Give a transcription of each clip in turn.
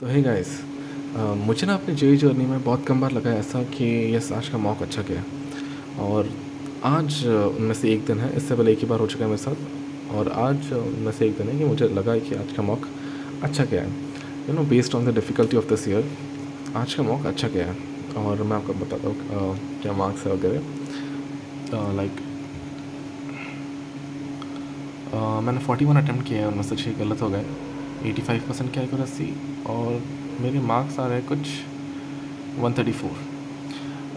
तो hey guys, मुझे ना अपनी जेई जर्नी में बहुत कम बार लगा है ऐसा कि यस आज का मॉक अच्छा गया। और आज उनमें से एक दिन है, इससे पहले एक ही बार हो चुका है मेरे साथ। और आज उनमें से एक दिन है कि मुझे लगा है कि आज का मॉक अच्छा गया है। Based on the difficulty of this year आज का मॉक अच्छा गया है। और मैं आपको बताता हूँ क्या मार्क्स है वगैरह। लाइक मैंने 41 अटैम्प्ट किए हैं, उनमें से 6 गलत हो गए, 85% की एक्यूरेसी। और मेरे मार्क्स आ रहे हैं कुछ 134।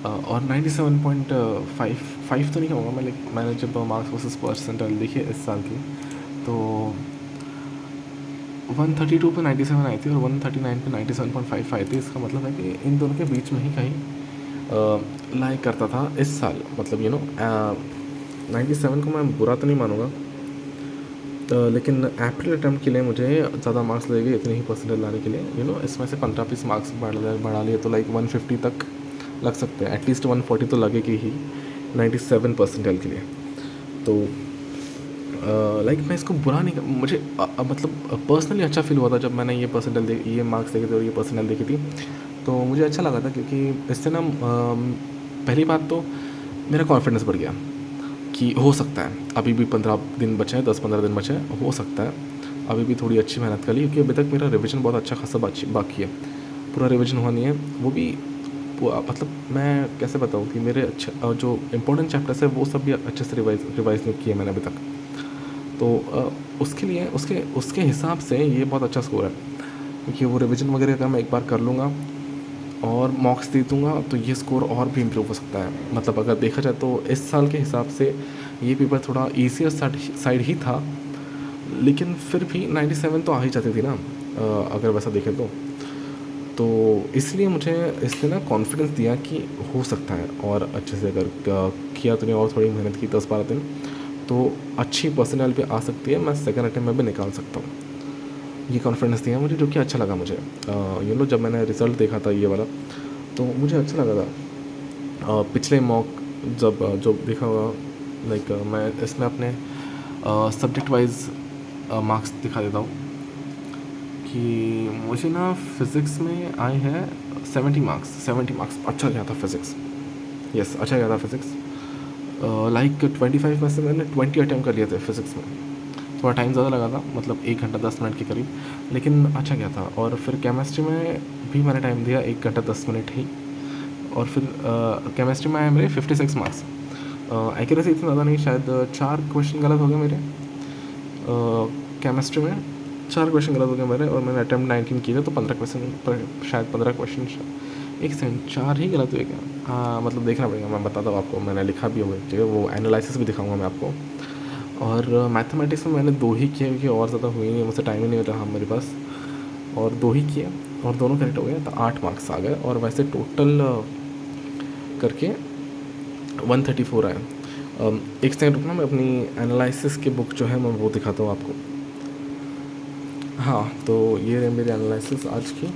और 97.55 तो नहीं होगा मैं, लेकिन मैंने जब मार्क्स वर्सेस परसेंटाइल देखी इस साल की तो 132 पे 97 आई थी और 139 पे 97.5 आई थी। इसका मतलब है कि इन दोनों के बीच में ही कहीं लाइक करता था इस साल। मतलब 97 को मैं बुरा तो नहीं मानूंगा, लेकिन अप्रैल अटैम्प्ट के लिए मुझे ज़्यादा मार्क्स लगेंगे इतने ही परसेंटेज लाने के लिए। इसमें से 15-20 मार्क्स बढ़ा लिए तो लाइक 150 तक लग सकते हैं, एटलीस्ट 140 तो लगेगी ही 97 परसेंटेज के लिए। तो लाइक मैं इसको बुरा नहीं मुझे मतलब पर्सनली अच्छा फील हुआ था जब मैंने ये मार्क्स देखे थे और ये परसेंटेज देखी थी। तो मुझे अच्छा लगा था क्योंकि इससे ना पहली बात तो मेरा कॉन्फिडेंस बढ़ गया कि हो सकता है। अभी भी 15 दिन बचे हैं, 10-15 दिन बचे हैं, हो सकता है अभी भी थोड़ी अच्छी मेहनत कर ली, क्योंकि अभी तक मेरा रिवीजन बहुत अच्छा खासा बाकी है। पूरा रिवीजन हुआ नहीं है, वो भी मतलब मैं कैसे बताऊँ कि मेरे अच्छे जो इंपॉर्टेंट चैप्टर्स है वो सब भी अच्छे से रिवाइज नहीं किए मैंने अभी तक। तो उसके लिए उसके उसके हिसाब से ये बहुत अच्छा स्कोर है, क्योंकि वो रिवीजन वगैरह अगर मैं एक बार कर लूँगा और मॉक्स दे दूँगा तो ये स्कोर और भी इम्प्रूव हो सकता है। मतलब अगर देखा जाए तो इस साल के हिसाब से ये पेपर थोड़ा ईजियर साइड ही था, लेकिन फिर भी 97 तो आ ही जाती थी ना, अगर वैसा देखें तो इसलिए मुझे इसने ना कॉन्फिडेंस दिया कि हो सकता है। और अच्छे से अगर किया तूने और थोड़ी मेहनत की 10-12 दिन तो अच्छी परसेंटाइल पे आ सकती है, मैं सेकंड अटेम्प्ट में भी निकाल सकता हूँ। ये कॉन्फिडेंस दिया मुझे, जो कि अच्छा लगा मुझे। जब मैंने रिज़ल्ट देखा था ये वाला तो मुझे अच्छा लगा था। पिछले मॉक जब जो देखा होगा, लाइक मैं इसमें अपने सब्जेक्ट वाइज मार्क्स दिखा देता हूँ कि मुझे ना फिज़िक्स में आए हैं 70 मार्क्स अच्छा गया था फिज़िक्स। यस अच्छा गया था फिज़िक्स। लाइक 25 में से मैंने 20 अटैम्प्ट कर लिए थे फिज़िक्स में। थोड़ा टाइम ज़्यादा लगा था, मतलब 1 घंटा 10 मिनट के करीब, लेकिन अच्छा गया था। और फिर केमिस्ट्री में भी मैंने टाइम दिया 1 घंटा 10 मिनट ही। और फिर केमिस्ट्री में आए मेरे 56 मार्क्स। एक्यूरेसी इतना ज़्यादा नहीं, शायद 4 क्वेश्चन गलत हो गए मेरे केमिस्ट्री में। 4 क्वेश्चन गलत हो गए मेरे, और मैंने अटैम्प्ट 19 किए थे तो 15 क्वेश्चन, शायद 15 क्वेश्चन, एक सेकंड 4 ही गलत हुए क्या? हाँ मतलब देखना पड़ेगा, मैं बताता हूँ आपको, मैंने लिखा भी हुआ है वो एनालिसिस भी दिखाऊंगा मैं आपको। और मैथमेटिक्स में मैंने 2 ही किए, क्योंकि और ज़्यादा हुई नहीं, मुझसे टाइम ही नहीं रहा मेरे पास, और 2 ही किए और दोनों करेक्ट हो गए तो 8 मार्क्स आ गए। और वैसे टोटल करके 134 आए। एक सेकंड रुकना, मैं अपनी एनालिसिस की बुक जो है मैं वो दिखाता हूँ आपको। हाँ तो ये रहे मेरी एनालिसिस आज की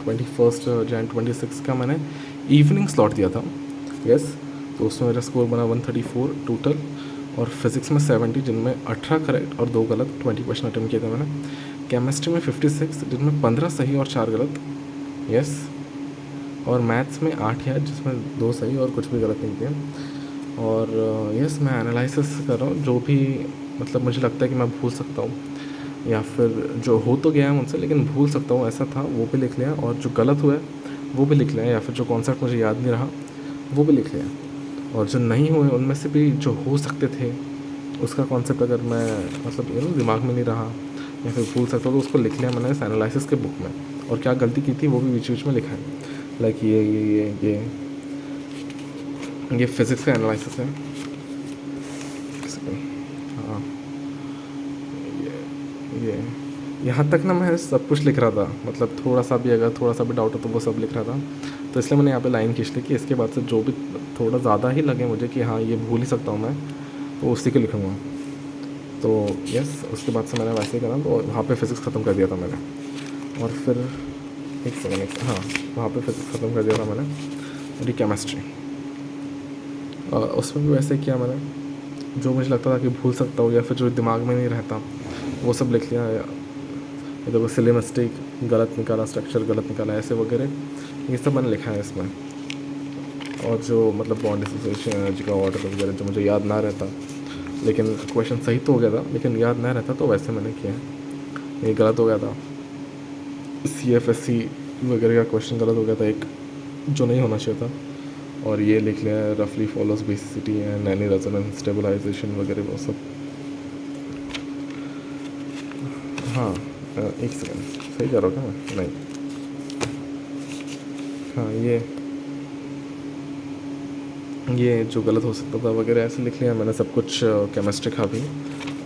21 Jan 26 का मैंने इवनिंग स्लॉट दिया था। यस, तो उसमें मेरा स्कोर बना 134 टोटल, और फिज़िक्स में 70 जिनमें 18 करेक्ट और 2 गलत, 20 क्वेश्चन अटैम्प्ट किए थे मैंने। केमिस्ट्री में 56 जिनमें 15 सही और 4 गलत। यस, और मैथ्स में 8 है जिसमें 2 सही और कुछ भी गलत नहीं किए। और यस मैं एनालिसिस कर रहा हूँ, जो भी मतलब मुझे लगता है कि मैं भूल सकता हूँ, या फिर जो हो तो गया है मुझसे लेकिन भूल सकता हूँ ऐसा था, वो भी लिख लिया। और जो गलत हुआ है वो भी लिख लिया, या फिर जो कॉन्सेप्ट मुझे याद नहीं रहा वो भी लिख लिया। और जो नहीं हुए उनमें से भी जो हो सकते थे उसका कॉन्सेप्ट अगर मैं मतलब दिमाग में नहीं रहा या फिर भूल सकता हूँ तो उसको लिख लिया मैंने इस एनालिसिस के बुक में। और क्या गलती की थी वो भी बीच बीच में लिखा है, लाइक ये फिज़िक्स का एनालिसिस है। हाँ ये यहाँ तक ना मैं सब कुछ लिख रहा था, मतलब थोड़ा सा भी अगर थोड़ा सा भी डाउट हो तो वो सब लिख रहा था। तो इसलिए मैंने यहाँ पे लाइन खींच ली कि इसके बाद से जो भी थोड़ा ज़्यादा ही लगे मुझे कि हाँ ये भूल ही सकता हूँ मैं, तो उसी को लिखूँगा। तो यस, उसके बाद से मैंने वैसे ही करा, तो वहाँ पे फिज़िक्स ख़त्म कर दिया था मैंने। और फिर एक सेकेंड, हाँ वहाँ पे फिज़िक्स ख़त्म कर दिया था मैंने। और केमिस्ट्री उसमें भी वैसे किया मैंने, जो मुझे लगता था कि भूल सकता हूँ या फिर जो दिमाग में नहीं रहता वो सब लिख लिया। देखो सिली मिस्टेक गलत निकाला, स्ट्रक्चर गलत निकाला, ऐसे वगैरह ये सब मैंने लिखा है इसमें। और जो मतलब बॉन्ड एसोसिएशन का ऑर्डर वगैरह जो मुझे याद ना रहता, लेकिन क्वेश्चन सही तो हो गया था लेकिन याद ना रहता, तो वैसे मैंने किया है। ये गलत हो गया था, CFSC वगैरह का क्वेश्चन गलत हो गया था एक, जो नहीं होना चाहिए था। और ये लिख लिया है रफली follows basicity and any resonance stabilisation वगैरह वो सब। हाँ, एक सेकेंड, सही कर रहा हूँ क्या मैं? नहीं, हाँ ये जो गलत हो सकता था वगैरह ऐसे लिख लिया मैंने सब कुछ। केमिस्ट्री का भी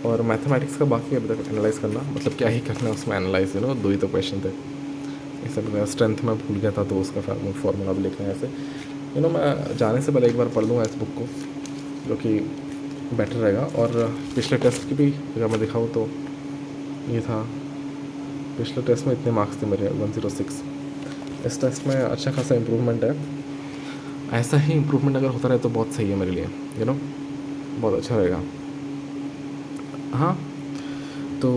और मैथमेटिक्स का बाकी अभी तक एनालाइज करना, मतलब क्या ही करना है उसमें एनालाइज, 2 ही तो क्वेश्चन थे। ये सब स्ट्रेंथ में भूल गया था तो उसका फॉर्मूला भी लिखना है ऐसे। मैं जाने से पहले एक बार पढ़ लूँगा इस बुक को, जो कि बेटर रहेगा। और पिछले टेस्ट की भी अगर मैं दिखाऊँ तो ये था, पिछले टेस्ट में इतने मार्क्स थे मेरे 106। इस टेस्ट में अच्छा खासा इम्प्रूवमेंट है। ऐसा ही इम्प्रूवमेंट अगर होता रहे तो बहुत सही है मेरे लिए, बहुत अच्छा रहेगा। हाँ, तो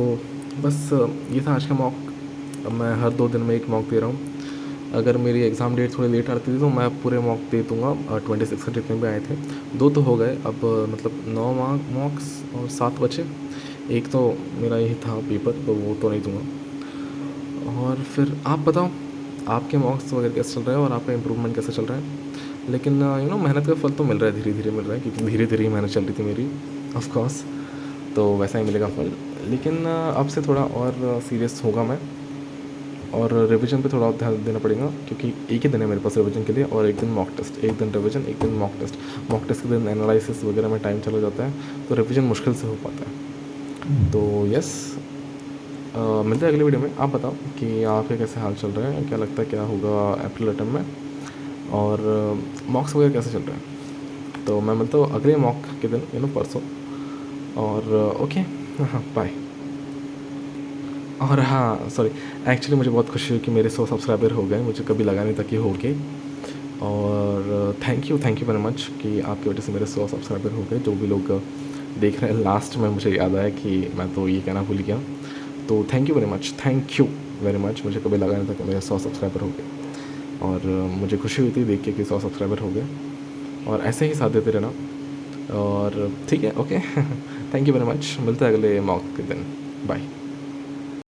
बस ये था आज का मॉक। अब मैं हर 2 दिन में एक मॉक दे रहा हूँ। अगर मेरी एग्ज़ाम डेट थोड़ी लेट आती थी तो मैं पूरे मॉक दे दूँगा, 26 के जितने भी आए थे। 2 तो हो गए, अब मतलब 9 मॉक्स और 7 बचे। एक तो मेरा यही था पेपर, तो वो तो नहीं दूँगा। और फिर आप बताओ, आपके मॉक्स वगैरह कैसे चल रहे हैं और आपका इम्प्रूवमेंट कैसे चल रहा है? लेकिन मेहनत का फल तो मिल रहा है, धीरे धीरे मिल रहा है, क्योंकि धीरे धीरे ही मेहनत चल रही थी मेरी, ऑफ कोर्स। तो वैसा ही मिलेगा फल। लेकिन अब से थोड़ा और सीरियस होगा मैं, और रिवीजन पे थोड़ा ध्यान देना पड़ेगा, क्योंकि एक ही दिन है मेरे पास रिवीजन के लिए, और एक दिन मॉक टेस्ट, एक दिन रिवीजन, एक दिन मॉक टेस्ट। मॉक टेस्ट के दिन एनालिसिस वगैरह में टाइम चला जाता है, तो रिवीजन मुश्किल से हो पाता है। तो यस, मिलते हैं अगले वीडियो में। आप बताओ कि आपके कैसे हाल चल रहे हैं, क्या लगता है क्या होगा अप्रैल अटैम्प में, और मॉक्स वगैरह कैसे चल रहे हैं। तो मैं मिलता हूँ अगले मॉक के दिन, परसों। और ओके, हाँ, बाय। और हाँ, सॉरी, एक्चुअली मुझे बहुत खुशी हुई कि मेरे 100 सब्सक्राइबर हो गए, मुझे कभी लगा नहीं था कि हो गए। और थैंक यू वेरी मच कि आपकी वजह से मेरे 100 सब्सक्राइबर हो गए। जो भी लोग देख रहे हैं, लास्ट में मुझे याद आया कि मैं तो ये कहना भूल गया, तो थैंक यू वेरी मच। मुझे कभी लगा नहीं था कि मेरे 100 सब्सक्राइबर हो गए, और मुझे खुशी हुई थी देख के कि 100 सब्सक्राइबर हो गए, और ऐसे ही साथ देते रहना। और ठीक है, okay. Thank you very much, मिलते हैं अगले मॉक के दिन। बाय।